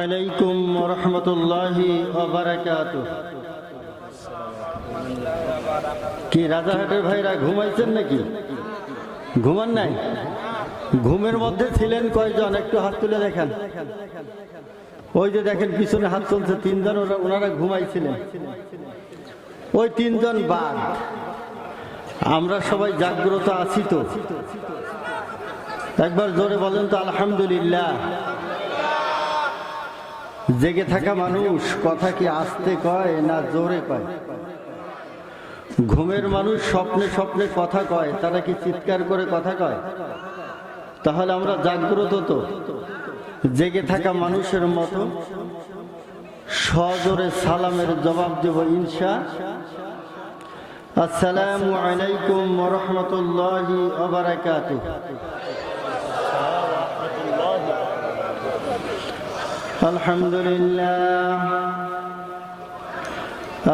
আলাইকুম ওয়া রাহমাতুল্লাহি ওয়া বারাকাতুহু। কি রাজাহাটের ভাইরা ঘুমাইছেন নাকি? ঘুমান নাই? ঘুমের মধ্যে ছিলেন কয়জন? একটু হাত তুলে দেখেন। ওই যে দেখেন পিছনে হাত তুলছে তিনজন, ওনারা ঘুমাইছিলেন। ওই তিনজন বাদ, আমরা সবাই জাগ্রত আছি তো? একবার জোরে বলেন তো আলহামদুলিল্লাহ। জেগে থাকা মানুষ কথা কি আস্তে কয় না জোরে কয়? ঘুমের মানুষ স্বপ্নে স্বপ্নে কথা কয়, তারা কি চিৎকার করে কথা কয়? তাহলে আমরা জাগ্রত তো? জেগে থাকা মানুষের মতো সজোরে সালামের জবাব দেব ইনশা। আসসালামু আলাইকুম ওয়া রাহমাতুল্লাহি ওয়া বারাকাতুহু।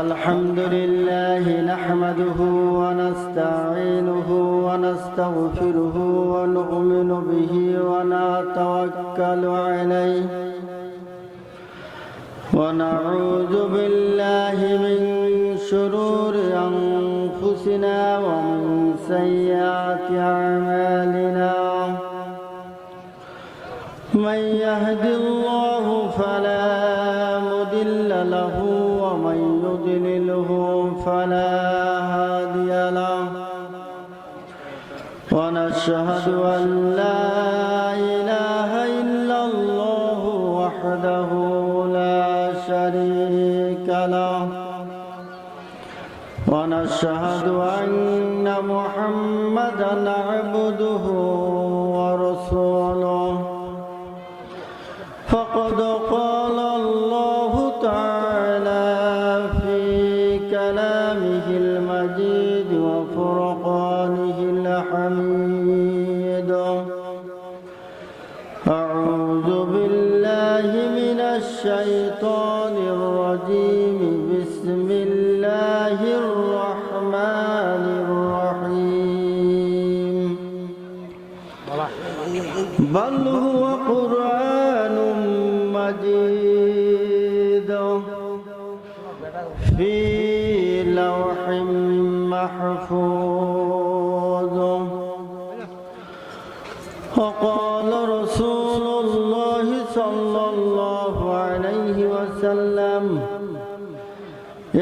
আলহামদুলিল্লাহ নাহমাদুহু ওয়া নাস্তাঈনুহু ওয়া নাস্তাগফিরুহু ওয়া নু'মিনু বিহি ওয়া নাতাওয়াক্কালু আলাইহি ওয়া নাউযু বিল্লাহি মিন শুরুরি আনফুসিনা ওয়া মিন সাইয়্যাতি আ'মালিনা। من يهد الله فلا مضل له ومن يضلله فلا هادي له ونشهد أن لا إله إلا الله وحده لا شريك له ونشهد أن محمدا عبده ورسوله فقد قال الله تعالى في كلامه المجيد وفرقانه الحميد: أعوذ بالله من الشيطان الرجيم. بسم الله الرحمن الرحيم. بل هو قرآن مجيد في لوح محفوظ. وقال رسول الله صلى الله عليه وسلم: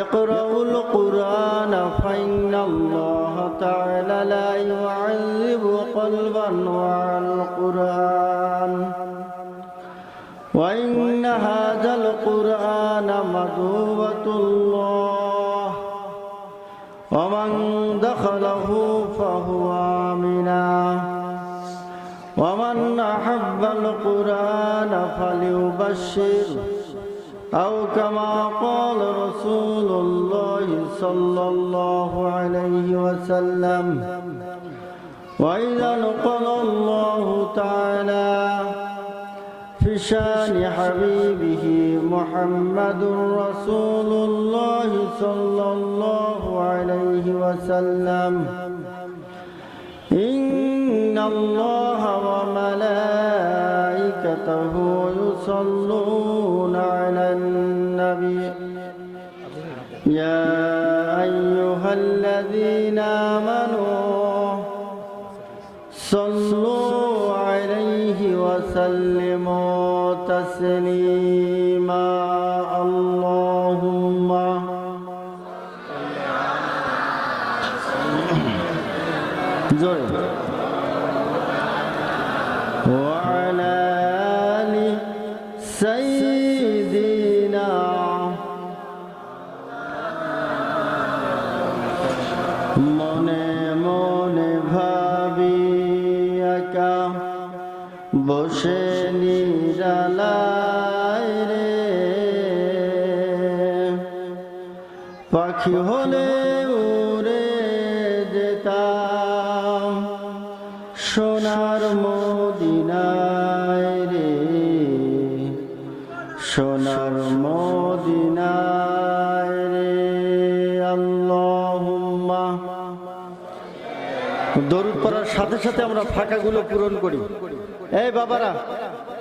اقرأوا القرآن فإن الله تعالى لا يعذب قلبا وعن القرآن وإن هذا القرآن مثوبة الله ومن دخله فهو آمنا ومن أحب القرآن فليبشر أو كما قال رسول الله صلى الله عليه وسلم. وإذا نقل الله تعالى في شان حبيبه محمد رسول الله صلى الله عليه وسلم: إن الله وملائكته يصلون على النبي يا أيها الذين آمنوا صلوا عليه وسلموا تسليما. اللهم وعلى آل سيدنا. মনে মনে ভাবি একা বসে নিরালায় রে, পাখি হলে উড়ে যেতাম সোনার মদিনায় রে, সোনার মদিনায় রে। আল্লাহুম্মা। দরুদ পড়ার সাথে সাথে আমরা ফাঁকাগুলো পূরণ করি। এই বাবারা,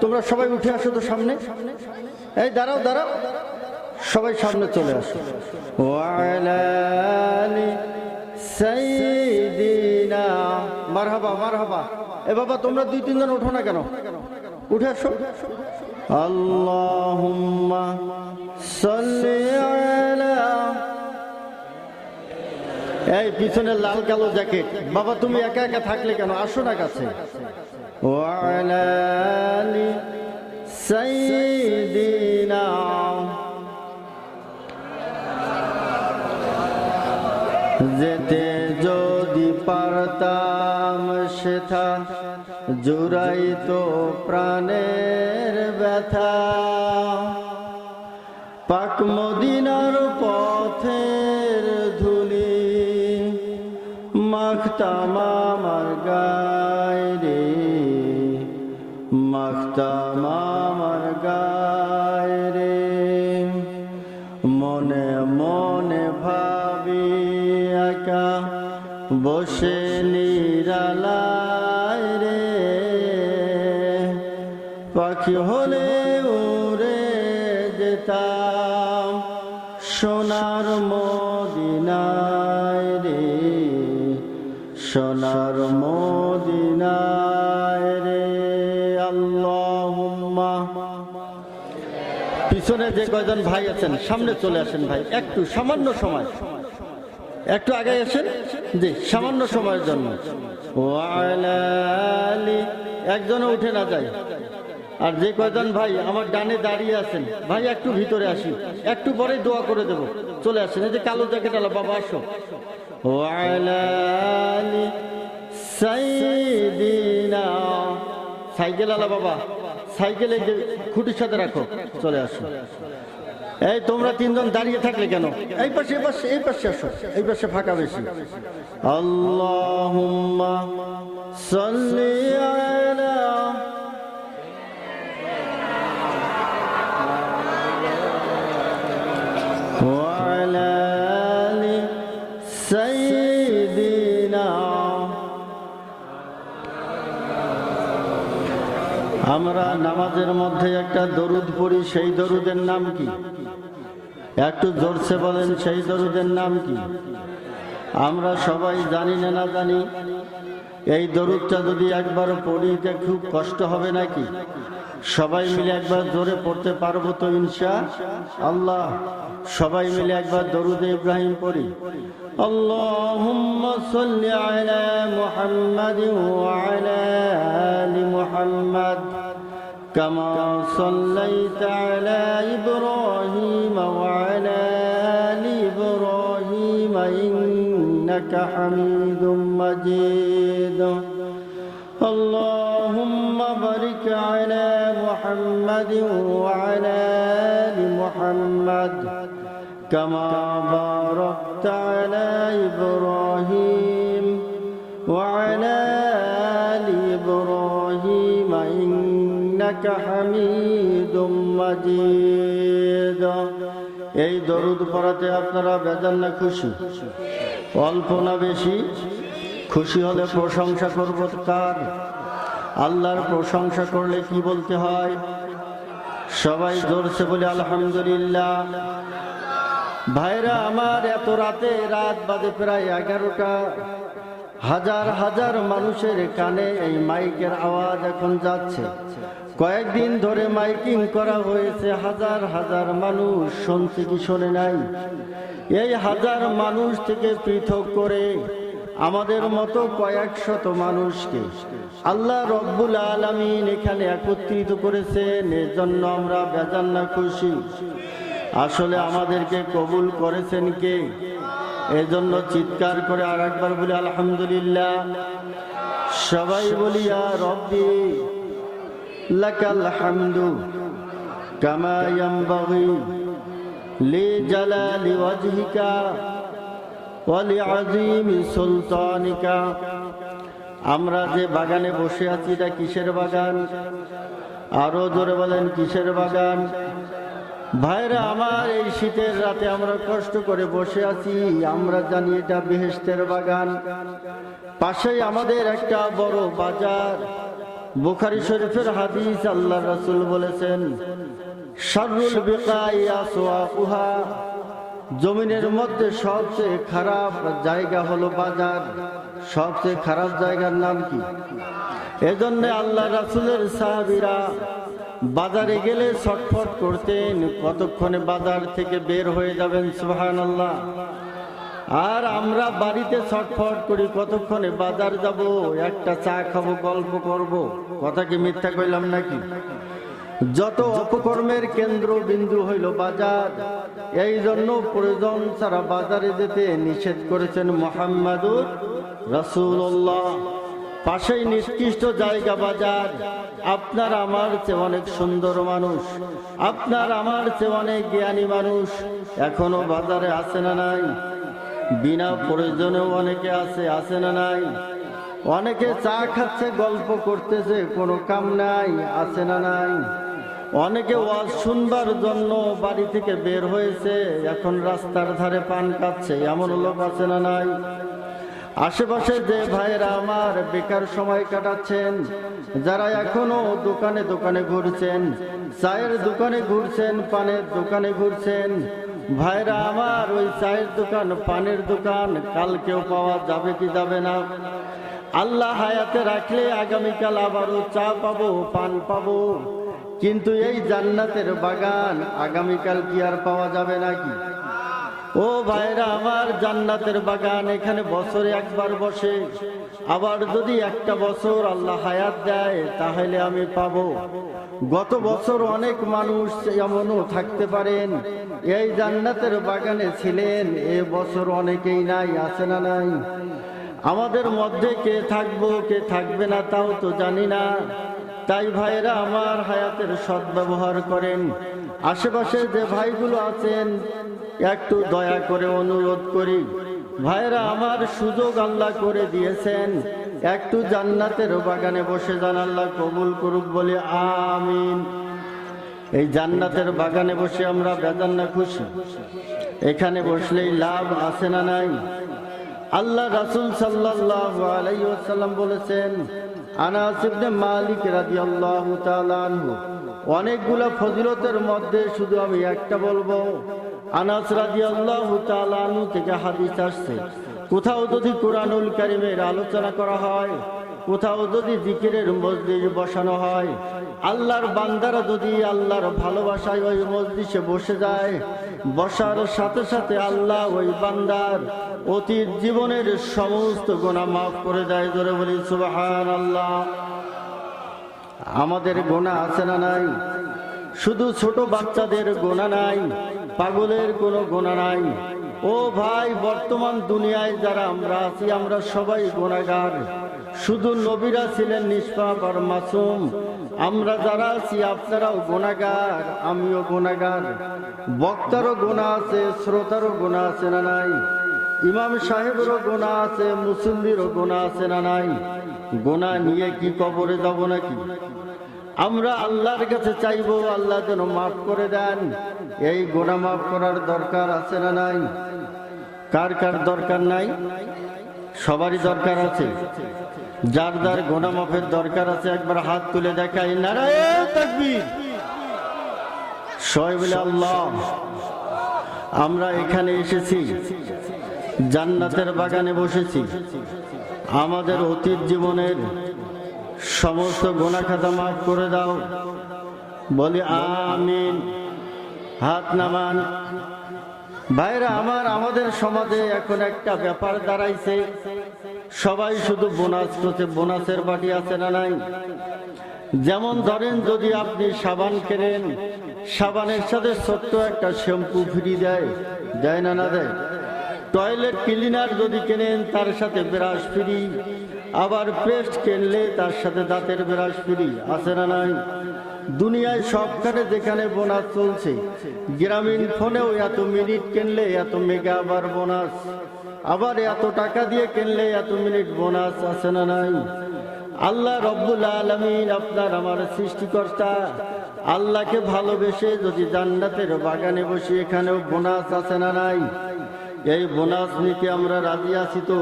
তোমরা সবাই উঠে আসো তো সামনে। এই দাঁড়াও দাঁড়াও, সবাই সামনে চলে আসো। ওয়ালা আলি সাইয়্যিদিনা, মারহাবা মারহাবা। এ বাবা তোমরা 2-3 জন ওঠো না কেন, উঠে আসো। আল্লাহুম্মা সাল্লি আলা, এই পিছনের লাল কালো জ্যাকেট বাবা, তুমি একা একা থাকলে কেন, আসো না কাছে। ওয়ালা আলি সাইয়্যিদিনা, যেতে যদি পারতাম সেথা জুড়াইতো প্রাণের ব্যথা, পাক মদিনার পথের ধুলি মাখতাম আমার গায়ে রে, মাখতাম আমার গায়ে রে। মনে মনে ভাবি একা বসে নিরালায় রে, পাখি হলে উড়ে যেতাম সোনার মদিনায় রে, সোনার মদিনায় রে। আল্লাহুম্মা, পিছনে যে কয়জন ভাই আছেন সামনে চলে আসেন ভাই, একটু সামান্য সময়, একটু আগে আসেন জি, সামান্য সময়ের জন্য। ওয়ালা আলি, একজনও উঠে না যায়। আর যে কয়জন ভাই আমার ডানে দাঁড়িয়ে আছেন ভাই, একটু ভিতরে আসি, একটু পরে দোয়া করে দেব, চলে আসেন। এই যে কালো জ্যাকেট আলা বাবা আসো। ওয়ালা আলি সাইয়্যিদিনা, সাইকেল আলা বাবা, সাইকেল এই যে খুঁটির সাথে রাখো, চলে আসো। এই তোমরা 3 জন দাঁড়িয়ে থাকলে কেন, এই পাশে এই পাশে এই পাশে আসো, এই পাশে ফাঁকা বেশি। আল্লাহুম্মা সাল্লি আলা, ওয়ালা আলি সাইয়্যিদিনা। আমরা নামাজের মধ্যে একটা দরুদ পড়ি, সেই দরুদের নাম কি? একটু জোরসে বলেন, সেই দরুদের নাম কি? আমরা সবাই জানি না না জানি? এই দরুদটা যদি একবার পড়িতে খুব কষ্ট হবে নাকি? সবাই মিলে একবার জোরে পড়তে পারবো তো ইনশাআল্লাহ? সবাই মিলে একবার দরুদে ইব্রাহিম পড়ি। আল্লাহুম্মা সাল্লি আলা মুহাম্মাদিন ওয়া আলা আলি মুহাম্মাদ কামা সাল্লাইতা আলা ইব্রাহিম ওয়া আলা আলি ইব্রাহিম ইন্নাকা হামিদুম মাজিদ। اللهم بارك على محمد وعلى آل محمد كما باركت على إبراهيم وعلى آل إبراهيم إنك حميد مجيد। এই দরুদ পড়াতে আপনারা বেজান না খুশি? অল্প না বেশি? খুশি হলে প্রশংসা করব কার? আল্লাহর প্রশংসা করলে কি বলতে হয়? সবাই জোরসে বলে আলহামদুলিল্লাহ। ভাইরা আমার, এত রাতে, রাত বাজে প্রায় 11টা, হাজার হাজার মানুষের কানে এই মাইকের আওয়াজ এখন যাচ্ছে। কয়েকদিন ধরে মাইকিং করা হয়েছে, হাজার হাজার মানুষ শুনছে কি শোনে নাই? এই হাজার মানুষ থেকে পৃথক করে আমাদের মতো কয়েক শত মানুষকে আল্লাহ রব্বুল আলামিন এখানে একত্রিত করেছেন। এর জন্য আমরা বেজান না খুশি? আসলে আমাদেরকে কবুল করেছেন কে? এজন্য চিৎকার করে আর একবার বলি আলহামদুলিল্লাহ। সবাই বলি ইয়া রব্বি লাকাল হামদু কামা ইয়ানবাগি লিজালালি ওয়াজহিকা ওয়া লিআযীমি সুলতানিকা। আমরা যে বাগানে বসে আছি, এটা কিসের বাগান? আরো জোরে বলেন, কিসের বাগান? ভাইরা আমার, এই শীতের রাতে আমরা কষ্ট করে বসে আছি, আমরা জানি এটা বেহেশতের বাগান। পাশেই আমাদের একটা বড় বাজার। বুখারী শরীফের হাদিস, আল্লাহ রাসূল বলেছেন, শাররুল বিকাই আসওয়াকুহা, জমিনের মধ্যে সবচেয়ে খারাপ জায়গা হলো বাজার। সবচেয়ে খারাপ জায়গার নাম কি? এজন্য আল্লাহ রাসূলের সাহাবীরা বাজারে গেলে ছটফট করতেন, কতক্ষণে বাজার থেকে বের হয়ে যাবেন। সুবহানাল্লাহ। আর আমরা বাড়িতে ছটফট করি, কতক্ষণে বাজার যাব, একটা চা খাবো, গল্প করব। কথা কি মিথ্যা কইলাম নাকি? যত অপকর্মের কেন্দ্র বিন্দু হইল বাজার। এই জন্য প্রয়োজন ছাড়া বাজারে যেতে নিষেধ করেছেন মুহাম্মাদুর রাসূলুল্লাহ। পাশেই নিকৃষ্ট জায়গা বাজার। আপনার আমার চেয়ে অনেক সুন্দর মানুষ, আপনার আমার চেয়ে অনেক জ্ঞানী মানুষ এখনো বাজারে আছে না নাই? বিনা প্রয়োজনেও অনেকে আছে না নাই? অনেকে চা খাচ্ছে, গল্প করতেছে, কোনো কাম নাই, আছে না নাই? অনেকে ওয়াজ শুনবার জন্য বাড়ি থেকে বের হয়েছে, এখন রাস্তার ধারে পান খাচ্ছে, এমন লোক আছে না নাই? আশেপাশে যে ভাইরা আমার বেকার সময় কাটাচ্ছেন, যারা এখনো দোকানে দোকানে ঘুরছেন, চায়ের দোকানে ঘুরছেন, পানের দোকানে ঘুরছেন, ভাইরা আমার ওই চায়ের দোকান, পানের দোকান কালকেও পাওয়া যাবে কি যাবে না? আল্লাহ হায়াতে রাখলে আগামীকাল আবারও চা পাবো, পান পাবো, কিন্তু এই জান্নাতের বাগান আগামীকাল কি আর পাওয়া যাবে নাকি? ও ভাইরা আমার, জান্নাতের বাগান এখানে বছরে একবার বসে, আবার যদি একটা বছর আল্লাহ হায়াত দেয় তাহলে আমি পাবো। গত বছর অনেক মানুষ এমনও থাকতে পারেন এই জান্নাতের বাগানে ছিলেন, এ বছর অনেকেই নাই, আছে না নাই? আমাদের মধ্যে কে থাকবো কে থাকবে না তাও তো জানি না। তাই ভাইরা আমার, হায়াতের সদ্ব্যবহার করেন। আশেপাশে যে ভাইগুলো আছেন একটু দয়া করে অনুরোধ করি, ভাইরা আমার, সুযোগ আল্লাহ করে দিয়েছেন, একটু জান্নাতের বাগানে বসে যান, আল্লাহ কবুল করুক বলে আমিন। এই জান্নাতের বাগানে বসে আমরা বেজান না খুশি? এখানে বসলেই লাভ আছে না নাই? আল্লাহ রাসূল সাল্লাল্লাহু আলাইহি ওয়াসাল্লাম বলেছেন, আনাস ইবনে মালিক রাদিয়াল্লাহু তাআলা আনহু, অনেকগুলো ফজিলতের মধ্যে শুধু আমি একটা বলবো। আনাস রাদিয়াল্লাহু তাআলা আনহু থেকে হাদিস আসছে, কোথাও যদি কুরআনুল কারীমের আলোচনা করা হয়, কোথাও যদি জিকিরের মজলিস বসানো হয়, আল্লাহর বান্দারা যদি আল্লাহর ভালোবাসায় ওই মজলিসে বসে যায়, বসার সাথে সাথে আল্লাহ ওই বান্দার অতীত জীবনের সমস্ত গুনাহ মাফ করে দেয়। জোরে বলি সুবহানাল্লাহ। আমাদের গুনাহ আছে না নাই? শুধু ছোট বাচ্চাদের গুনাহ নাই, পাগলের কোনো গুনাহ নাই। ও ভাই, বর্তমান দুনিয়ায় যারা আমরা আছি, আমরা সবাই গুনাহগার। শুধু নবীরা ছিলেন নিষ্পাপ আর মাসুম। আমরা যারা আছি আপনারাও গুনাহগার, আমিও গুনাহগার। বক্তারও গুনাহ আছে, শ্রোতারও গুনাহ আছে না নাই? ইমাম সাহেবেরও গুনাহ আছে, মুসল্লিরও গুনাহ আছে না নাই? গুনাহ নিয়ে কি কবরে যাব নাকি? আমরা আল্লাহর কাছে চাইবো আল্লাহ যেন মাফ করে দেন। এই গুনাহ মাফ করার দরকার আছে না নাই? কার কার দরকার নাই? সবারই দরকার আছে। যার যার গুনাহ মাফের দরকার আছে একবার হাত তুলে দেখাই, নারায়ে তাকবীর। সবাই বলে আল্লাহ। আমরা এখানে এসেছি, জান্নাতের বাগানে বসেছি, আমাদের অতীত জীবনের সমস্ত গুনাহ খাতা মাফ করে দাও। বলি আমিন। হাত নামান। ভাইরা আমার, আমাদের সমাজে এখন একটা ব্যাপার দাঁড়াইছে, সবাই শুধু বোনাস করছে। বোনাসের বাটি আছে না নাই? যেমন ধরেন, যদি আপনি সাবান কেনেন, সাবানের সাথে ছোট্ট একটা শ্যাম্পু ফ্রি দেয়, দেয় না? না দেয়? টয়লেট ক্লিনার যদি কেনেন তার সাথে ব্রাশ ফ্রি, আবার পেস্ট কিনলে তার সাথে দাঁতের ব্রাশ ফ্রি, আছে না নাই? দুনিয়ায় সবখানে যেখানে বোনাস চলছে, গ্রামীণ ফোনেও এত মিনিট কিনলে এত মেগা আবার বোনাস, আবার এত টাকা দিয়ে কিনলে এত মিনিট বোনাস, আছে না নাই? আল্লাহ রব্বুল আলামিন, আপনার আমার সৃষ্টিকর্তা, আল্লাহকে ভালোবেসে যদি জান্নাতের বাগানে বসে, এখানেও বোনাস আছে না নাই? এই বোনাস নিতে আমরা রাজি আছি তো?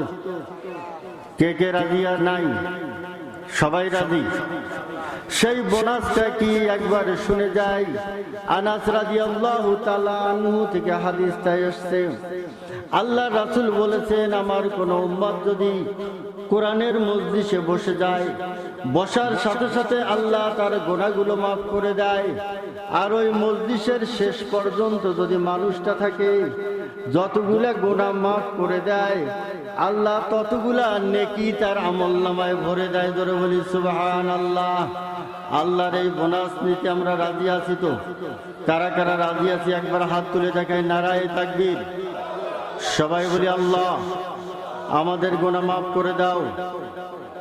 কে কে রাজি আর নাই? সবাই রাজি? সেই বোনাসটা কি একবার শুনে যাই। আনাস রাদিয়াল্লাহু তাআলা আনহু থেকে হাদিসটা এসেছে, আল্লাহ রাসূল বলেছেন, আমার কোন উম্মত যদি কোরআনের মজলিসে বসে যায়, বসার সাথে সাথে আল্লাহ তার গুনাহগুলো মাফ করে দেয়। আর ওই মজলিসের শেষ পর্যন্ত যদি মানুষটা থাকে, যতগুলা গুনাহ মাফ করে দেয়, আল্লাহ ততগুলা নেকি তার আমলনামায় ভরে দেয়। ধরে বলি সুবহানাল্লাহ। আল্লাহর এই বোনাস নিতে আমরা রাজি আছি তো? কারা কারা রাজি আছি একবার হাত তুলে দেখায়, নারায়ে তাকবীর। সবাই বলি আল্লাহ আমাদের গুনাহ মাফ করে দাও,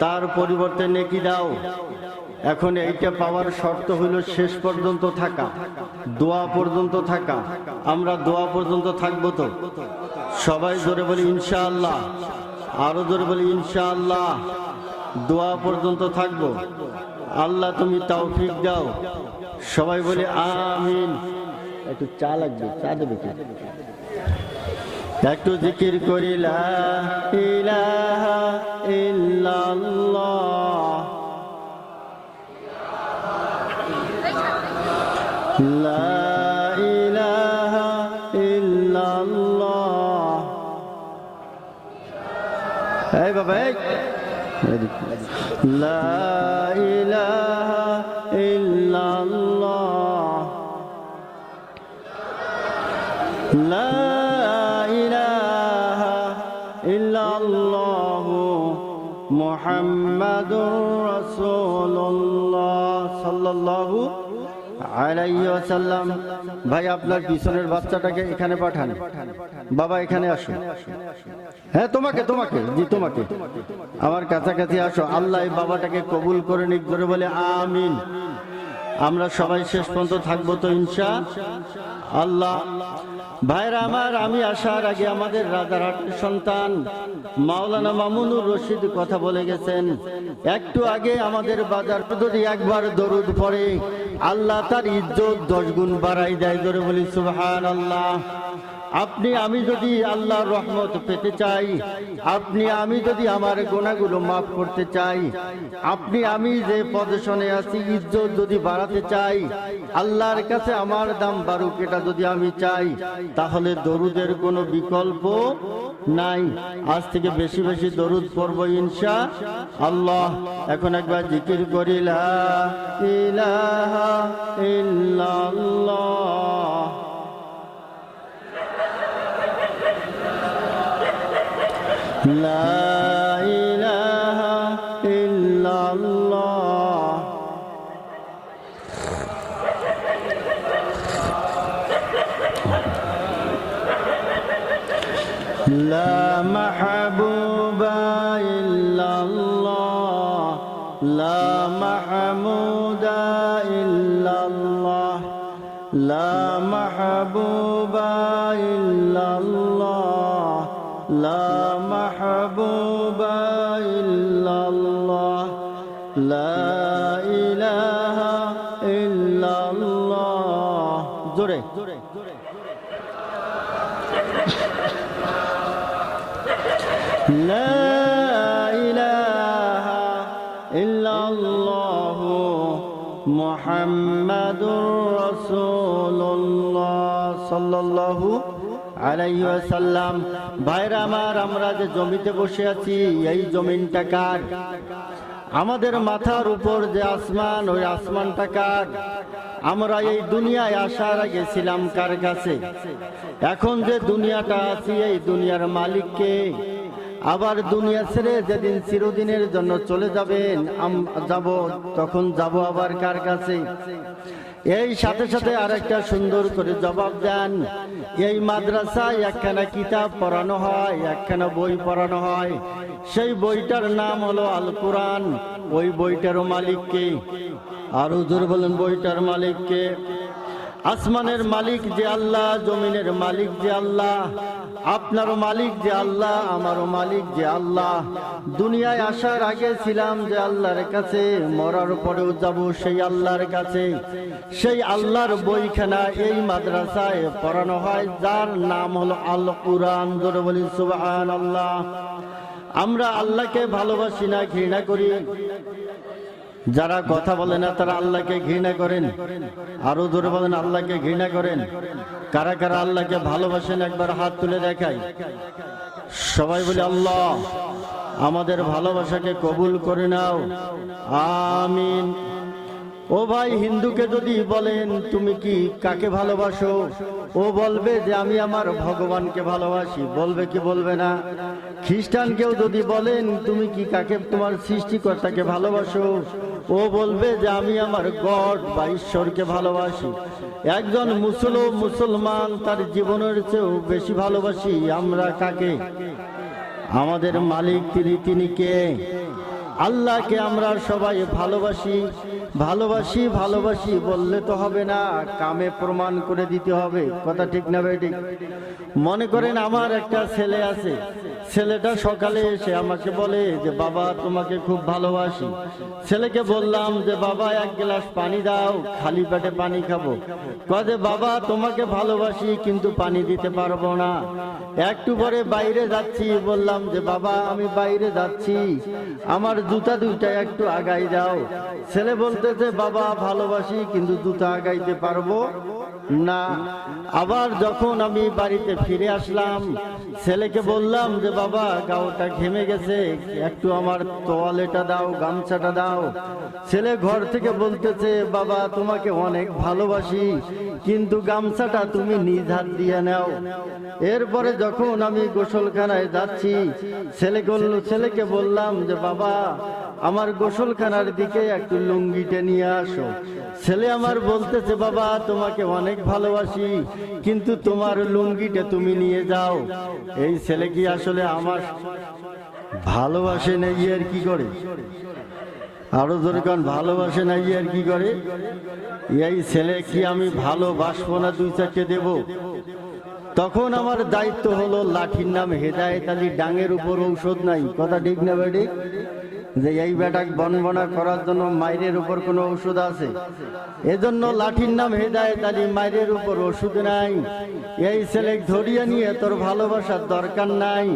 তার পরিবর্তে নেকি দাও। এখন এইটা পাওয়ার শর্ত হইল শেষ পর্যন্ত থাকা, দোয়া পর্যন্ত থাকা। আমরা দোয়া পর্যন্ত থাকবো তো? সবাই জোরে বলি ইনশাআল্লাহ। আরো জোরে বলি ইনশাআল্লাহ। দোয়া পর্যন্ত থাকবো। আল্লাহ তুমি তৌফিক দাও। সবাই বলি আমিন। একটু চা লাগবে, চা দেবে কি? একটু জিকির করি লা ইলাহা ইল্লাল্লাহ, লা ইলাহা ইল্লাল্লাহ। এই বাবা, লা ইলাহা ইল্লাল্লাহ, লা ইলাহা ইল্লাল্লাহু মুহাম্মাদুর রাসূলুল্লাহ সাল্লাল্লাহু আলাইহি ওয়াসাল্লাম। ভাই আপনার পিছনের বাচ্চাটাকে এখানে পাঠান। বাবা এখানে আসো। হ্যাঁ তোমাকে তোমাকে জি তোমাকে আমার কাছাকাছি আসো। আল্লাহ এই বাবাটাকে কবুল করে নিক। ধরে বলে আমিন। আমরা সবাই শেষ পর্যন্ত থাকবো তো ইনশাআল্লাহ। ভাইরা আমার, আমি আসার আগে আমাদের রাজারহাটের সন্তান মাওলানা মামুনুর রশিদ কথা বলে গেছেন। একটু আগে আমাদের বাজার যদি একবার দরুদ পড়ে, আল্লাহ তার ইজ্জত 10 গুণ বাড়াই দেয়। ধরে বলি সুবহানাল্লাহ। আপনি আমি যদি আল্লাহর রহমত পেতে চাই, আপনি আমি যদি আমার গুনাহগুলো মাফ করতে চাই, আপনি আমি যে পজিশনে আছি ইজ্জত যদি বাড়াতে চাই, আল্লাহর কাছে আমার দাম বাড়ুক এটা যদি আমি চাই, তাহলে দরুদের কোনো বিকল্প নাই। আজ থেকে বেশি বেশি দরুদ পড়ব ইনশাআল্লাহ। এখন একবার জিকির করি লা ইলাহা ইল্লাল্লাহ, লা ইলাহা ইল্লাল্লাহ, লা মাহবুবা ইল্লাল্লাহ, লা মাহমুদা ইল্লাল্লাহ, লা মাহবুবা ইল্লাল্লাহ, লা মাহবুবা ইল্লাল্লাহ, লা ইলাহা ইল্লাল্লাহ। জোরে লা ইলাহা ইল্লাল্লাহ মুহাম্মাদুর রাসূলুল্লাহ সাল্লাল্লাহু আলাইহি ওয়াসাল্লাম। ভাইরা আমার, আমরা যে জমিতে বসে আছি এই জমিনটা কার? আমাদের মাথার উপর যে আসমান, ওই আসমানটা কার? আমরা এই দুনিয়ায় আসার আগে ছিলাম কার কাছে? এখন যে দুনিয়াটা আছি এই দুনিয়ার মালিক কে? আবার দুনিয়া ছেড়ে যেদিন চিরদিনের জন্য চলে যাবেন যাব, তখন যাব আবার কার কাছে? এই সাথে সাথে আরেকটা সুন্দর করে জবাব দেন। এই মাদ্রাসায় একখানা কিতাব পড়ানো হয়, একখানা বই পড়ানো হয়। সেই বইটার নাম হলো আল কোরআন। ওই বইটারও মালিক কে? আরো জোরে বলেন, বইটার মালিক কে? আসমানের মালিক যে আল্লাহ, জমিনের মালিক যে আল্লাহ, আপনারও মালিক যে আল্লাহ, আমারও মালিক যে আল্লাহ। দুনিয়ায় আসার আগে ছিলাম যে আল্লাহর কাছে, মরার পরেও যাব সেই আল্লাহর কাছে। সেই আল্লাহর বইখানা এই মাদ্রাসায় পড়ানো হয়, যার নাম হলো আল কোরআন। জোরে বলি সুবহানাল্লাহ। আমরা আল্লাহকে ভালোবাসি না ঘৃণা করি? যারা কথা বলে না তারা আল্লাহকে ঘৃণা করেন? আরো জোরে বলেন, আল্লাহকে ঘৃণা করেন? কারা কারা আল্লাহকে ভালোবাসেন একবার হাত তুলে দেখাই। সবাই বলে আল্লাহ আমাদের ভালোবাসাকে কবুল করে নাও, আমিন। ও ভাই, হিন্দুকে যদি বলেন তুমি কি কাকে ভালোবাসো, ও বলবে যে আমি আমার ভগবানকে ভালোবাসি, বলবে কি বলবে না? খ্রিস্টানকেও যদি বলেন তুমি কি কাকে, তোমার সৃষ্টিকর্তাকে ভালোবাসো, ও বলবে যে আমি আমার গড বা ঈশ্বরকে ভালোবাসি। একজন মুসলমান তার জীবনের চেয়েও বেশি ভালোবাসি আমরা কাকে? আমাদের মালিক তিনি কে? আল্লাহকে আমরা সবাই ভালোবাসি। ভালোবাসি ভালোবাসি বললে তো হবে না, কামে প্রমাণ করে দিতে হবে। কথা ঠিক না ভাই? ঠিক। মনে করেন আমার একটা ছেলে আছে, ছেলেটা সকালে এসে আমাকে বলে যে বাবা তোমাকে খুব ভালোবাসি। ছেলেকে বললাম যে বাবা এক গ্লাস পানি দাও, খালি পেটে পানি খাবো। কয় যে বাবা তোমাকে ভালোবাসি কিন্তু পানি দিতে পারবো না। একটু পরে বাইরে যাচ্ছি, বললাম যে বাবা আমি বাইরে যাচ্ছি, আমার জুতা দুইটা একটু আগাই দাও। ছেলে বলতেছে বাবা ভালোবাসি কিন্তু জুতা আগাইতে পারবো না। আবার যখন আমি বাড়িতে ফিরে আসলাম, ছেলেকে বললাম যে বাবা গাওটা ঘেমে গেছে, একটু আমার তোয়ালেটা দাও, গামছাটা দাও। ছেলে ঘর থেকে বলতেছে বাবা তোমাকে অনেক ভালোবাসি কিন্তু গামছাটা তুমি নিজ হাত দিয়ে নাও। এরপরে যখন আমি গোসলখানায় যাচ্ছি, ছেলেকে বললাম যে বাবা আমার গোসলখানার দিকে একটু লুঙ্গিটা নিয়ে আসো। ছেলে আমার বলতেছে বাবা তোমাকে অনেক ভালোবাসি কিন্তু তোমার লুঙ্গিটা তুমি নিয়ে যাও। এই ছেলে কি আসলে আমার ভালোবাসে না আর কি করে? আরো জোরে কারণ ভালোবাসে না আর কি করে? এই ছেলে কি আমি ভালোবাসবো না দুই চারটে দেব? তখন আমার দায়িত্ব হলো, লাঠির নাম হেদায়েত আলী, ডাঙের উপর ঔষধ নাই। কথা ঠিক না বেটি? যে এই বেটাক বনবনা করার জন্য মায়ের উপর কোনো ওষুধ আছে? এজন্য লাঠির নাম হেদায়েত আলী, মায়ের উপর ওষুধ নাই। এই ছেলে ধরিয়ে নিয়ে তোর ভালোবাসার দরকার নাই,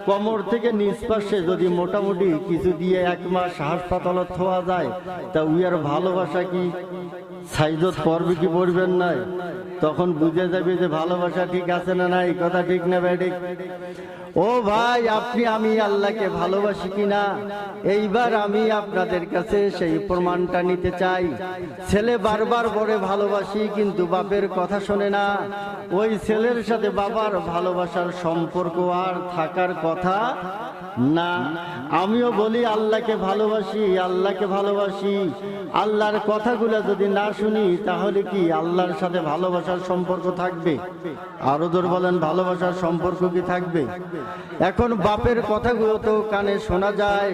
কোমর থেকে নিচ পাশে যদি মোটামুটি কিছু দিয়ে 1 মাস হাসপাতালে থোয়া যায় তা উইয়ার ভালোবাসা কি সাইজত পড়বে কি পড়বেন নাই? তখন বুঝে যাবে যে ভালোবাসা ঠিক আছে না নাই। কথা ঠিক না বেটি? ও ভাই, আপনি আমি আল্লাহকে ভালোবাসি কিনা এইবার আমি আপনাদের কাছে সেই প্রমাণটা নিতে চাই। ছেলে বারবার বলে ভালোবাসি কিন্তু বাপের কথা শোনে না। ওই ছেলের সাথে বাবার ভালোবাসার সম্পর্ক আর থাকার কথা না। আমিও বলি আল্লাহকে ভালোবাসি, আল্লাহকে ভালোবাসি। আল্লাহর কথাগুলো যদি না শুনি তাহলে কি আল্লাহর সাথে ভালোবাসার সম্পর্ক থাকবে? আরো জোর বলেন, ভালোবাসার সম্পর্ক কি থাকবে? এখন বাপের কথাগুলো তো কানে শোনা যায়,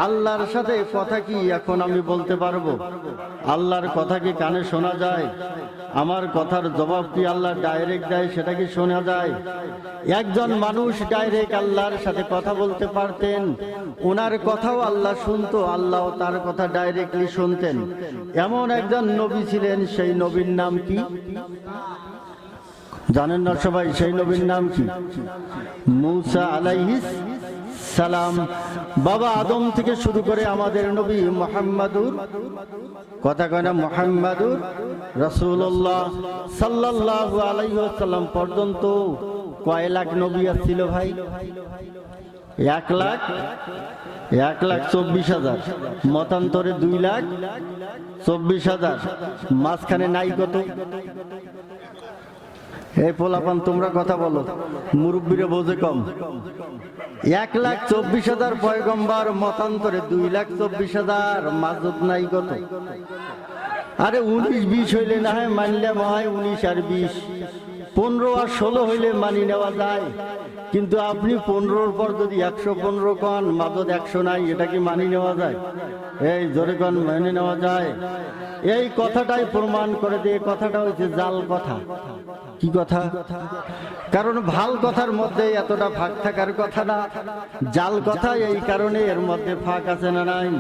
আল্লাহর সাথে কথা কি এখন আমি বলতে পারবো? আল্লাহর কথা কি কানে শোনা যায়? আমার কথার জবাব কি আল্লাহ ডাইরেক্ট দেয় সেটা কি শোনা যায়? একজন মানুষ ডাইরেক্ট আল্লাহর সাথে কথা বলতে পারতেন, ওনার কথাও আল্লাহ শুনতো, আল্লাহ তার কথা ডাইরেক্টলি শুনতেন। এমন একজন নবী ছিলেন, সেই নবীর নাম কি জানেন না সবাই? সেই নবীর নাম কি? মূসা আলাইহিস সালাম। বাবা আদম থেকে শুরু করে আমাদের নবী মুহাম্মাদুর, কথা কয় না, মুহাম্মাদুর রাসূলুল্লাহ সাল্লাল্লাহু আলাইহি ওয়াসাল্লাম পর্যন্ত কয় লাখ নবী ছিল ভাই? 1,24,000, মতান্তরে 2,24,000, মাঝখানে নাই কত? এই পোলাপান তোমরা কথা বলো, মুরব্বীরা বোঝে কম। 1,24,000 পয়গম্বর, মতান্তরে 2,24,000, মাঝত নাই কত? আরে 19-20 হইলে না হয় মানলে হয়, 19 আর 20, 15 আর 16 হইলে মানি নেওয়া যায়। কিন্তু আপনি 15-র পর যদি 115 কন, মাদত 100 নাই, এটা কি মানি নেওয়া যায়? এই জোরে কন, মেনে নেওয়া যায়? এই কথাটাই প্রমাণ করে দিয়ে কথাটা হচ্ছে জাল কথা। কি কথা? কারণ ভাল কথার মধ্যে এতটা ফাঁক থাকার কথা না, জাল কথা এই কারণে এর মধ্যে ফাঁক আছে না নাই?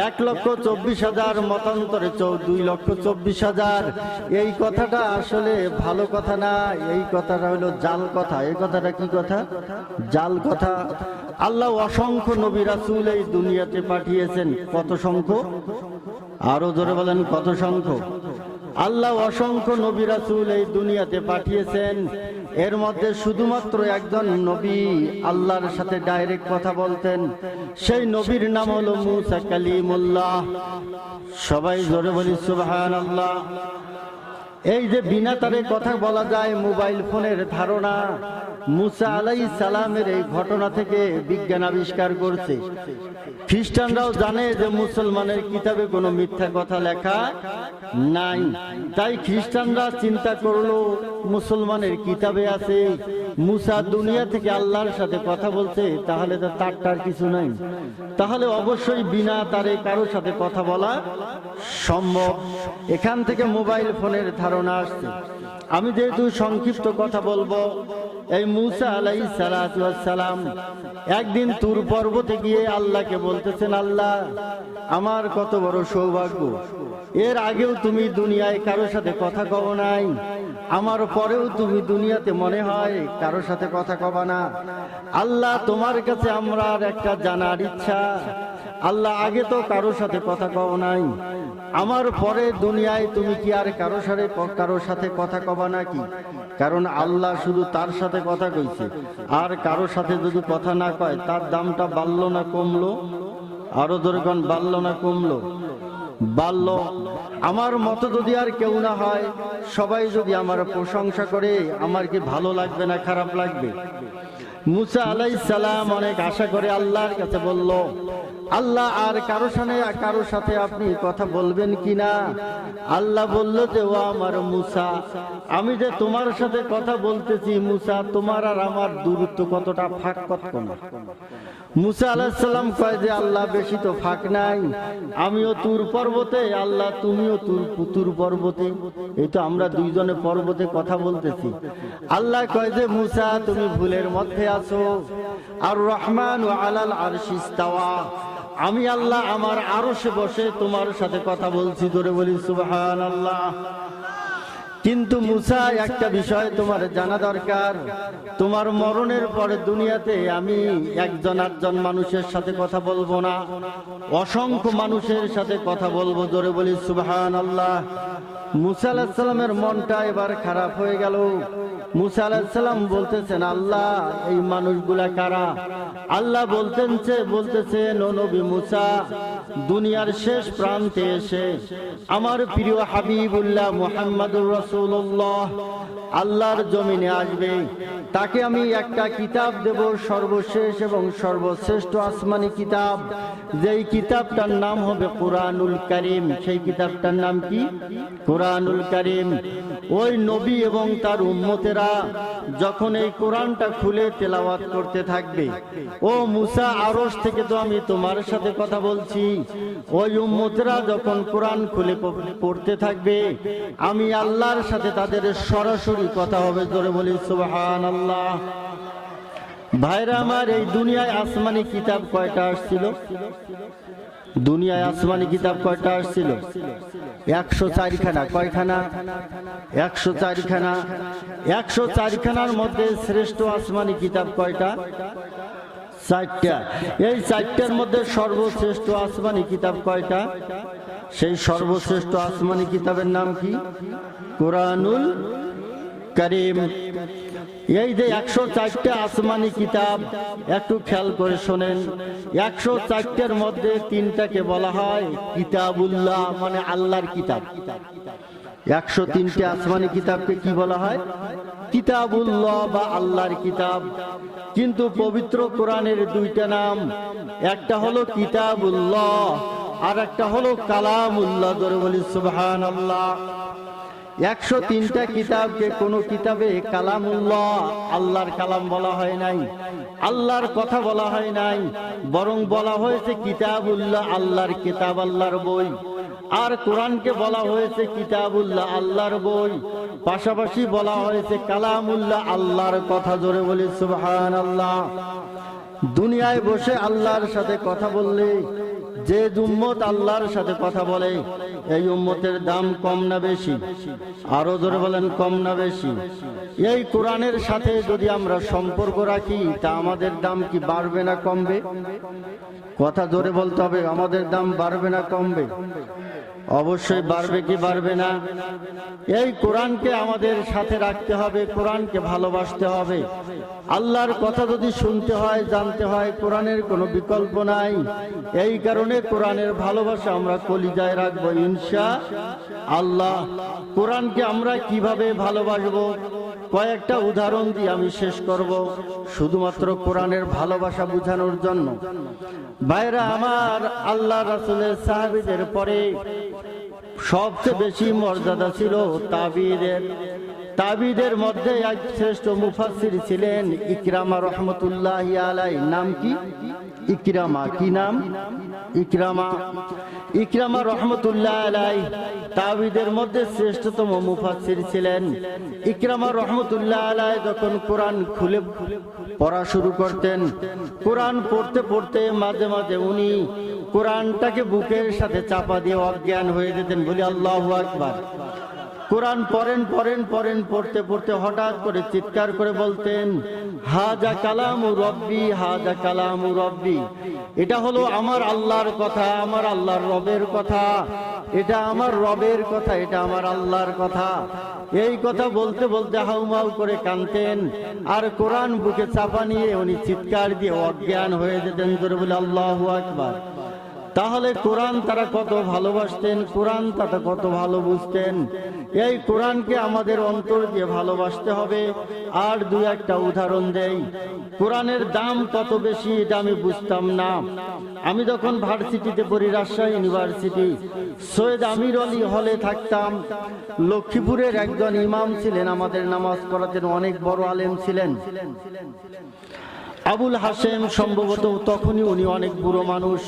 1,24,000 মতান্তরে 2,24,000, এই কথাটা আসলে ভালো কথা না, এই কথাটা হলো জাল কথা। এই কথাটা কি কথা? জাল কথা। আল্লাহ অসংখ্য নবী রাসূল এই দুনিয়াতে পাঠিয়েছেন। কত সংখ্য? আরো জোরে বলেন কত সংখ্যক? আল্লাহ অসংখ্য নবী রাসূল এই দুনিয়াতে পাঠিয়েছেন, এর মধ্যে শুধুমাত্র একজন নবী আল্লাহর সাথে ডাইরেক্ট কথা বলতেন, সেই নবীর নাম হলো মুসা কালিমুল্লাহ। সবাই জোরে বলি সুবহানাল্লাহ। এই যে বিনা তারে কথা বলা যায়, মোবাইল ফোনের ধারণা মুসা আলাইহিস সালামের এই ঘটনা থেকে বিজ্ঞান আবিষ্কার করছে। খ্রিস্টানরাও জানে যে মুসলমানের কিতাবে কোনো মিথ্যা কথা লেখা নাই, তাই খ্রিস্টানরা চিন্তা করলো মুসলমানের কিতাবে আছে মুসা দুনিয়া থেকে আল্লাহর সাথে কথা বলছে, তাহলে তো তারটার কিছু নাই, তাহলে অবশ্যই বিনা তারে কারোর সাথে কথা বলা সম্ভব। এখান থেকে মোবাইল ফোনের ধারণা আসছে। আমি যেহেতু সংক্ষিপ্ত কথা বলবো, এই মুসা আলাইহিস সালাতু ওয়াস সালাম একদিন তুর পর্বতে গিয়ে আল্লাহকে বলতেছেন, আল্লাহ আমার কত বড় সৌভাগ্য, এর আগেও তুমি দুনিয়ায় কারোর সাথে কথা কব নাই, আমার পরেও তুমি দুনিয়াতে মনে হয় কারোর সাথে কথা কবা না। আল্লাহ তোমার কাছে আমরা আর একটা জানার ইচ্ছা, আল্লাহ আগে তো কারোর সাথে কথা কব নাই, আমার পরে দুনিয়ায় তুমি কি আর কারোর সাথে কথা কবা নাকি? কারণ আল্লাহ শুধু তার সাথে কথা কইছে, আর কারোর সাথে যদি কথা না কয় তার দামটা বাড়লো না কমলো? আরো দরকার বাড়লো না কমলো? বাড়লো। আমার মতো যদি আর কেউ না হয়, সবাই যদি আমার প্রশংসা করে, আমার কি ভালো লাগবে না খারাপ লাগবে? মুসা আলাইহিস সালাম অনেক আশা করে আল্লাহর কাছে বলল, আল্লাহ আর কারোর সাথে আপনি কথা বলবেন কিনা? আল্লাহ বলল যে, ও আমার মুসা, আমি যে তোমার সাথে কথা বলতেছি মুসা, তোমার আর আমার দূরত্ব কতটা, ফাঁক কতক্ষণ? মুসা আলাইহিস সালাম কয় যে, আল্লাহ বেশি তো ফাঁক নাই, আমিও তুর পর্বতে, আল্লাহ তুমিও তুর পর্বতে, এই তো আমরা দুইজনে পর্বতে কথা বলতেছি। আল্লাহ কয় যে, মুসা তুমি ভুলের মধ্যে আছো, আর রহমান আলাল আরশি ইস্তাওয়া, আমি আল্লাহ আমার আরশে বসে তোমার সাথে কথা বলছি। ধরে বলি সুবহানাল্লাহ। কিন্তু মুসা, একটা বিষয় তোমার জানা দরকার, তোমার মরণের পরে দুনিয়াতে আমি একজন আটজন মানুষের সাথে কথা বলবো না, অসংখ্য মানুষের সাথে কথা বলবো। ধরে বলি সুবহানাল্লাহ। মুসা আলাইহিস সালামের মনটা এবার খারাপ হয়ে গেল। মুসা আলাইহিস সালাম বলতেছেন, আল্লাহ এই মানুষগুলা কারা? আল্লাহ বলতেছেন, ও নবী মুসা, দুনিয়ার শেষ প্রান্তে এসে আমার প্রিয় হাবিবুল্লাহ মুহাম্মাদুর রাসূলুল্লাহ আল্লাহর জমিনে আসবে, তাকে আমি একটা কিতাব দেব, সর্বশেষ এবং সর্বশ্রেষ্ঠ আসমানি কিতাব, যেই কিতাবটার নাম হবে কুরআনুল কারীম। সেই কিতাবটার নাম কি? কুরআনুল কারীম। ওই নবী এবং তার উম্মতেরা যখন এই কোরআনটা খুলে তেলাওয়াত করতে থাকবে, ও মুসা আরশ থেকে তো আমি তোমার সাথে কথা বলছি, ওই উম্মতেরা যখন কোরআন খুলে পড়তে থাকবে, আমি আল্লাহর সাথে তাদের সরাসরি কথা হবে। জোরে বলি সুবহানাল্লাহ। ভাইরা আমার, এই দুনিয়ায় আসমানি কিতাব কয়টা আসছিল? দুনিয়ায় আসমানি কিতাব কয়টা আসছিল? 104 খানা। কয়খানা? 104 খানা। 104 খানার মধ্যে শ্রেষ্ঠ আসমানি কিতাব কয়টা? 4টা। এই 4টার মধ্যে সর্বশ্রেষ্ঠ আসমানি কিতাব কয়টা? সেই সর্বশ্রেষ্ঠ আসমানি কিতাবের নাম কি? কুরআনুল কারীম। এই যে 104টা আসমানি কিতাব, একটু খেয়াল করে শোনেন, 104টার মধ্যে 3টাকে বলা হয় কিতাবুল্লাহ, মানে আল্লাহর কিতাব। 103টে আসমানি কিতাবকে কি বলা হয়? কিতাবুল্লাহ বা আল্লাহর কিতাব। কিন্তু পবিত্র কোরআনের 2টা নাম, একটা হলো কিতাবুল্লাহ আর একটা হলো কালামুল্লাহ। ধরে বলি সুবহানাল্লাহ। 103টা কিতাবকে কোন কিতাবে কালামুল্লাহ, আল্লাহর কালাম বলা হয় নাই, আল্লাহর কথা বলা হয় নাই, বরং বলা হয়েছে কিতাবুল্লাহ, আল্লাহর কিতাব, আল্লাহর বই। আর কোরআনকে বলা হয়েছে কিতাবুল্লাহ, আল্লাহর বই, পাশাপাশি বলা হয়েছে কালামুল্লাহ, আল্লাহর কথা। জোরে বলি সুবহানাল্লাহ। দুনিয়ায় বসে আল্লাহর সাথে কথা বললে, যে উম্মত আল্লাহর সাথে কথা বলে, এই উম্মতের দাম কম না বেশি? আরো জোরে বলেন, কম না বেশি? এই কোরআনের সাথে যদি আমরা সম্পর্ক রাখি, তা আমাদের দাম কি বাড়বে না কমবে? কথা জোরে বলতে হবে, আমাদের দাম বাড়বে না কমবে? অবশ্যই বাড়বে কি বাড়বে না? এই কোরআনকে আমাদের সাথে রাখতে হবে, কোরআনকে ভালোবাসতে হবে। আল্লাহর কথা যদি শুনতে হয়, জানতে হয়, কোরআনের কোনো বিকল্প নাই। এই কারণে কোরআনের ভালোবাসা আমরা কলিজায় রাখবো ইনশাআল্লাহ। কোরআনকে আমরা কিভাবে ভালোবাসবো কয়েকটা উদাহরণ দিয়ে আমি শেষ করব, শুধুমাত্র কোরআনের ভালোবাসা বোঝানোর জন্য। ভাইরা আমার, আল্লাহ রাসূলের সাহাবীদের পরে সবচেয়ে বেশি মর্যাদা ছিল তাবিঈদের। তাবিঈদের মধ্যে এক শ্রেষ্ঠ মুফাসসির ছিলেন ইকরামা রাহমাতুল্লাহি আলাইহি। নাম কি? ইকরামা। কি নাম? ইকরামা। ইকরামা রাহমাতুল্লাহি আলাইহি তাবিঈদের মধ্যে শ্রেষ্ঠতম মুফাসসির ছিলেন। ইকরামা রাহমাতুল্লাহি আলাইহি যখন কোরআন খুলে পড়া শুরু করতেন, কোরআন পড়তে পড়তে মাঝে মাঝে উনি কোরআনটাকে বুকের সাথে চাপা দিয়ে অজ্ঞান হয়ে যেতেন। বলি আল্লাহু আকবার। কোরআন পড়তে পড়তে হঠাৎ করে চিৎকার করে বলতেন, হাজা কালামু রব্বি, হাজা কালামু রব্বি। এটা হলো আমার আল্লাহর কথা, আমার আল্লাহর রবের কথা, এটা আমার রবের কথা, এটা আমার আল্লাহর কথা। এই কথা বলতে বলতে হাউমাউ করে কাঁদতেন, আর কোরআন বুকে চাপা নিয়ে উনি চিৎকার দিয়ে অজ্ঞান হয়ে যেতেন। জোরে বলে আল্লাহু আকবার। তাহলে কোরআন তারা কত ভালোবাসতেন, কোরআন তারা কত ভালো বুঝতেন। এই কোরআনকে আমাদের অন্তর দিয়ে ভালোবাসতে হবে। আর দু একটা উদাহরণ দেই। কোরআনের দাম কত বেশি এটা আমি বুঝতাম না। আমি যখন ভার্সিটিতে পড়ি, রাজশাহী ইউনিভার্সিটি, সৈয়দ আমির আলী হলে থাকতাম। লক্ষ্মীপুরের একজন ইমাম ছিলেন, আমাদের নামাজ পড়াতেন, অনেক বড় আলেম ছিলেন। আবুল হাসেম সম্ভবত, তখনই উনি অনেক বুড়ো মানুষ।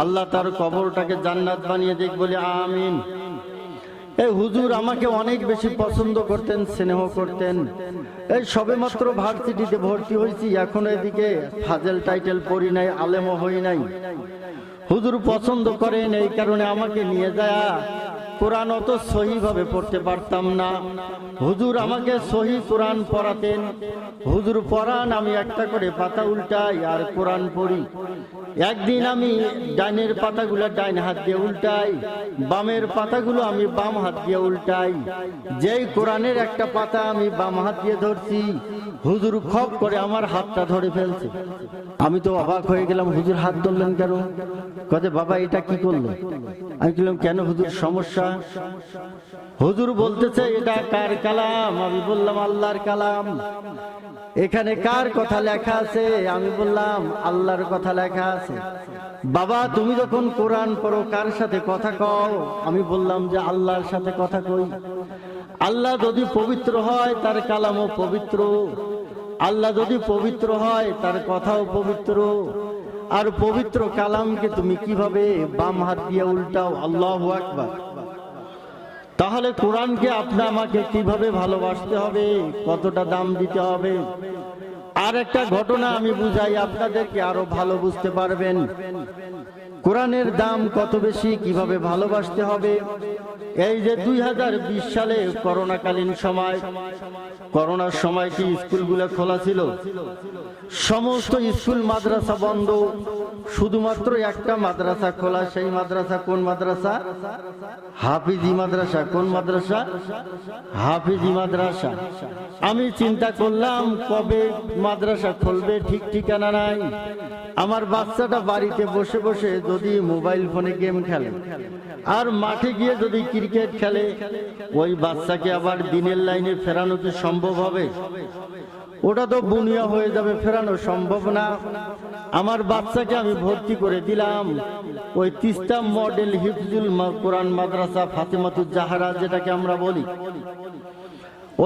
আল্লাহ তার কবরটাকে জান্নাত বানিয়ে দেখ, বলে আমিন। এই হুজুর আমাকে অনেক বেশি পছন্দ করতেন, স্নেহ করতেন। এই সবেমাত্র ভার্সিটিতে ভর্তি হয়েছি, এখনো এদিকে ফাজেল টাইটেল পড়ি নাই, আলেমও হই নাই। হুজুর পছন্দ করেন, এই কারণে আমাকে নিয়ে যায়। কোরআন অত সহি ভাবে পড়তে পারতাম না। হুজুর আমাকে সহি কোরআন পড়াতেন। হুজুর পড়ান, আমি একটা করে পাতা উল্টাই আর কোরআন পড়ি। একদিন আমি ডাইনের পাতাগুলো ডাইন হাত দিয়ে উল্টাই, বামের পাতাগুলো আমি বাম হাত দিয়ে উল্টাই। যেই কোরআনের একটা পাতা আমি বাম হাত দিয়ে ধরছি, হুজুর খপ করে আমার হাতটা ধরে ফেলছে। আমি তো অবাক হয়ে গেলাম, হুজুর হাত ধরলেন কেন? কয়ে বাবা এটা কি করলো? আমি বললাম কেন হুজুর, সমস্যা? হুজুর বলতেছে এটা কার কালাম? আমি বললাম আল্লাহর কালাম। এখানে কার কথা লেখা আছে? আমি বললাম আল্লাহর কথা লেখা আছে। বাবা তুমি যখন কোরআন পড়ো কার সাথে কথা কও? আমি বললাম যে আল্লাহর সাথে কথা কই। আল্লাহ যদি পবিত্র হয় তার কালামও পবিত্র, আল্লাহ যদি পবিত্র হয় তার কথাও পবিত্র। আর পবিত্র কালামকে তুমি কিভাবে বাম হাত দিয়ে উল্টাও? আল্লাহু আকবার। তাহলে কোরআনকে আপনা আমাকে কিভাবে ভালোবাসতে হবে, কতটা দাম দিতে হবে। আর একটা ঘটনা আমি বুঝাই, আপনাদেরকে আরো ভালো বুঝতে পারবেন কোরআনের দাম কত বেশি, কিভাবে ভালোবাসতে হবে। এই যে 2020 সালে করোনাকালীন সময়, করোনার সময় কি স্কুলগুলো খোলা ছিল? সমস্ত স্কুল মাদ্রাসা বন্ধ, শুধুমাত্র একটা মাদ্রাসা খোলা। সেই মাদ্রাসা কোন মাদ্রাসা? হাফিজি মাদ্রাসা। কোন মাদ্রাসা? হাফিজি মাদ্রাসা। আমি চিন্তা করলাম কবে মাদ্রাসা খুলবে, ঠিক ঠিকানা নাই। আমার বাচ্চাটা বাড়িতে বসে বসে যদি মোবাইল ফোনে গেম খেলে আর মাঠে গিয়ে যদি ক্রিকেট খেলে, ওই বাচ্চাকে আবার দিনের লাইনে ফেরানো কি সম্ভব হবে? ওটা তো বুনিয়া হয়ে যাবে, ফেরানো সম্ভব না। আমার বাচ্চাকে আমি ভর্তি করে দিলাম ওই তিস্তা মডেল হিফজুল কোরআন মাদ্রাসা ফাতেমাতুজ জাহরা, যেটাকে আমরা বলি।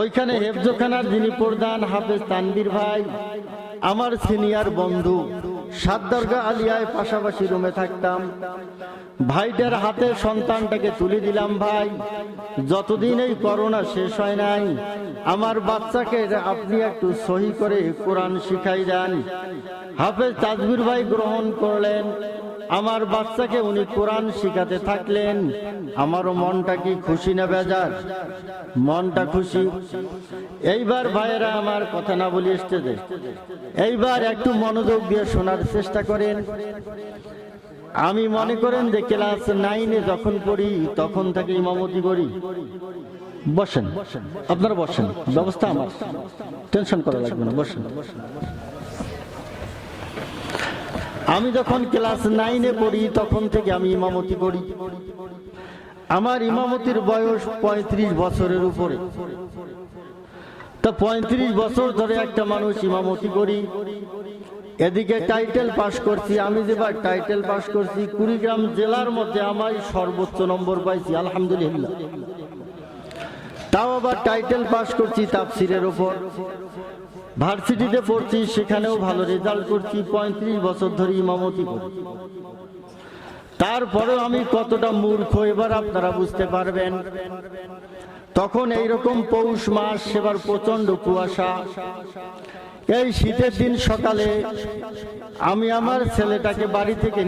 ওইখানে হেফজখানার যিনি প্রধান, হাফেজ তানভীর ভাই, আমার সিনিয়র বন্ধু। সাতদরগা আলিয়ায় পাশাপাশি রুমে থাকতাম। ভাইটার হাতে সন্তানটাকে তুলে দিলাম, ভাই যতদিন এই করোনা শেষ হয় নাই, আমার বাচ্চাকে আপনি একটু সহি করে কোরআন শিখাই দেন। হাফেজ তাজবীর ভাই গ্রহণ করলেন। আমার বাচ্চাকে উনি কোরআন শিখাতে থাকলেন। আমারও মনটা কি খুশি না বেজার? মনটা খুশি। এইবার ভাইয়েরা, আমার কথা না বলি স্টেজে, এইবার একটু মনোযোগ দিয়ে শোনার চেষ্টা করেন। আমি মনে করেন যে ক্লাস 9-এ যখন পড়ি তখন থেকে ইমামতি করি। বসেন, আপনারা বসেন, ব্যবস্থা আমার, টেনশন করা লাগবে না, বসেন। আমি যখন ক্লাস 9-এ পড়ি তখন থেকে আমি ইমামতি করি। আমার ইমামতির বয়স 35 বছরের উপরে। তা 35 বছর ধরে একটা মানুষ ইমামতি করি। এদিকে টাইটেল পাস করছি, আমি যেবার টাইটেল পাস করছি কুড়িগ্রাম জেলার মধ্যে আমার সর্বোচ্চ নম্বর পাইছি, আলহামদুলিল্লাহ। তাও আবার টাইটেল পাস করছি তাফসিরের উপর। ভার্সিটিতে পড়ছি, সেখানেও ভালো রেজাল্ট করছি। 35 বছর ধরে ইমামতি করি। তারপরেও আমি কতটা মূর্খ এবার আপনারা বুঝতে পারবেন। তখন এইরকম পৌষ মাস, এবার প্রচন্ড কুয়াশা। এই শীতের দিন সকালে আমি আমার ছেলেটাকে বাড়ি থেকে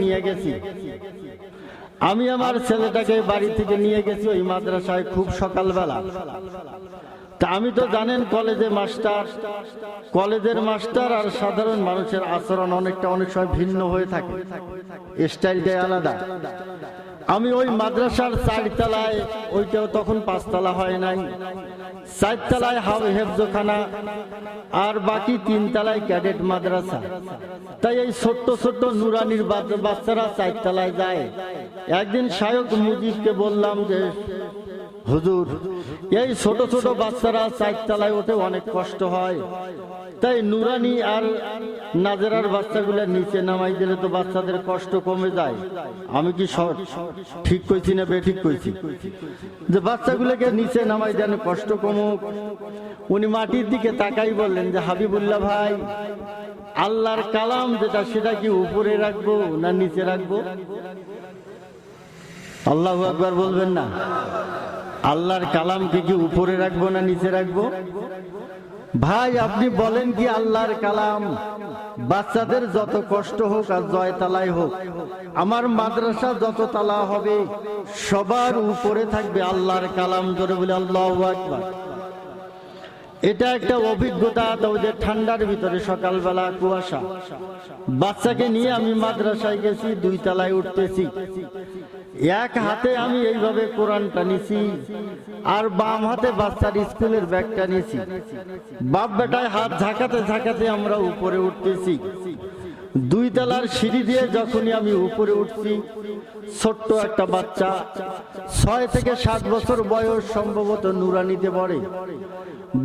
নিয়ে গেছি। ওই মাদ্রাসায় খুব সকালবেলা। তা আমি তো জানেন কলেজের মাস্টার আর সাধারণ মানুষের আচরণ অনেক সময় ভিন্ন হয়ে থাকে, স্টাইলটাই আলাদা। আমি ওই মাদ্রাসার 4 তলায়, ওইটাও তখন 5 তলা হয় নাই, 4 তলায় হেফজখানা আর বাকি 3 তলায় ক্যাডেট মাদ্রাসা। তাই এই ছোট্ট ছোট্ট নুরানির বাচ্চারা 4 তলায় যায়। একদিন শায়ক মুজিবকে বললাম যে হুজুর, এই ছোট ছোট বাচ্চারা 4 তলায় ওঠে, অনেক কষ্ট হয়, তাই নুরানি আর নাজেরার বাচ্চাগুলো নিচে নামাই দিলে তো বাচ্চাদের কষ্ট কমে যায়। আমি কি ঠিক কইছি না বেঠিক কইছি? যে বাচ্চাগুলোকে নিচে নামাই দেন, কষ্ট কমুক। উনি মাটির দিকে তাকাই বললেন যে হাবিবুল্লাহ ভাই, আল্লাহর কালাম যেটা, সেটা কি উপরে রাখবো না নিচে রাখবো? আল্লাহু আকবার বলবেন না? আল্লাহর কালামকে কি উপরে রাখবো না নিচে রাখবো? ভাই আপনি বলেন কি আল্লাহর কালাম বাচ্চাদের যত কষ্ট হোক আর 9 তলায় হোক, আমার মাদ্রাসা যত তালা হবে সবার উপরে থাকবে আল্লাহর কালাম। ধরে বলে আল্লাহু আকবার। এটা একটা অভিজ্ঞতা। ওদের ঠান্ডার ভিতরে সকালবেলা কুয়াশা, বাচ্চাকে নিয়ে আমি মাদ্রাসায় গেছি, 2 তলায় উঠতেছি। এক হাতে আমি এইভাবে কোরআনটা নিছি আর বাম হাতে বাচ্চার স্কুলের ব্যাগটা নিছি। বাপ বেটায় হাত ঝাঁকাতে ঝাঁকাতে আমরা উপরে উঠতেছি। 2 তলার সিঁড়ি দিয়ে যখনই আমি উপরে উঠছি, ছোট্ট একটা বাচ্চা 6 থেকে 7 বছর বয়স, সম্ভবত নুরানিতে পড়ে।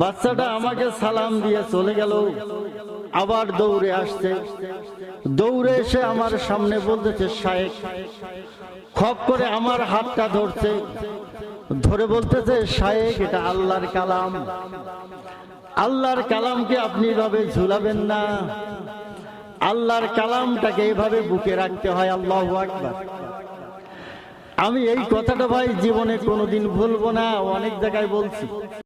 বাচ্চাটা আমাকে সালাম দিয়ে চলে গেল, আবার দৌড়ে আসছে। দৌড়ে এসে আমার সামনে বলতেছে শায়েখ। খপ করে আমার হাতটা ধরছে, ধরে বলতেছে শায়েখ, এটা আল্লাহর কালাম। আল্লাহর কালামকে আপনি এভাবে ঝুলাবেন না, আল্লাহর কালামটাকে এভাবে বুকে রাখতে হয়। আল্লাহু আকবার। আমি এই কথাটা ভাই জীবনে কোনোদিন ভুলবো না, অনেক জায়গায় বলছি।